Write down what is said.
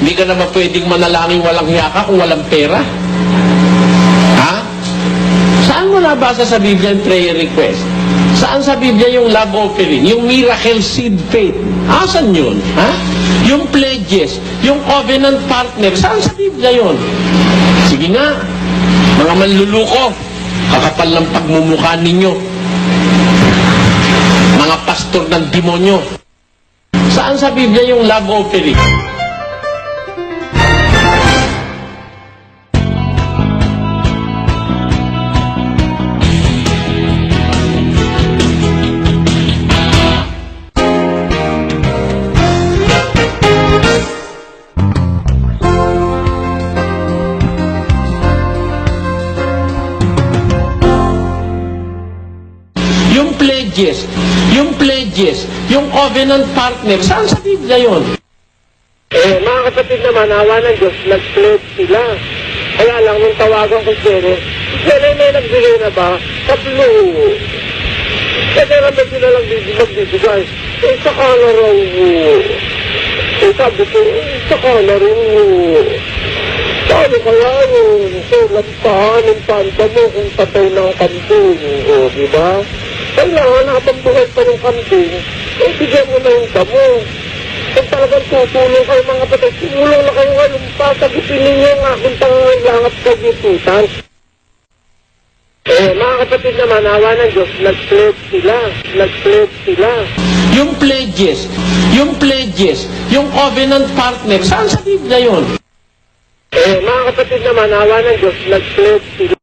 Hindi ka naman pwedeng manalangin walang hiya ka kung walang pera. Ha? Saan mo nabasa sa Biblia yung prayer request? Saan sa Biblia yung love offering? Yung miracle seed faith? Asan yun? Ha? Yung pledges? Yung covenant partner? Saan sa Biblia yun? Sige nga, mga manluluko, kakapal ng pagmumukha ninyo. Mga pastor ng demonyo. Saan sa Biblia yung love offering? Yung pledges, yung covenant partner, saan sa Biblia yun? Mga kapatid naman, awa ng Diyos, nag-pledge sila. Kaya lang, nung tawagan ko sila, may nagbigay na ba? Tatlo. Kasi naman sila lang magbibigay. Saka na raw. Sabi ko, saka na rin. Paano kaya yun? So, nagpahan ng panta mo kung patay ng kantin. O, diba? Kailangan habang buhay pa ng kantin, bigyan mo na yung damo. Kung talagang tutulong kayo mga kapatid, tumulong na kayo ngayon pa, sagipin ninyo ang aking pangangailangan sa gipitan. Mga kapatid naman, awa ng Diyos, nag-pledge sila. Yung pledges, yung covenant partner, saan sa Biblia yun? Mga kapatid naman, awa ng Diyos, nag-pledge sila.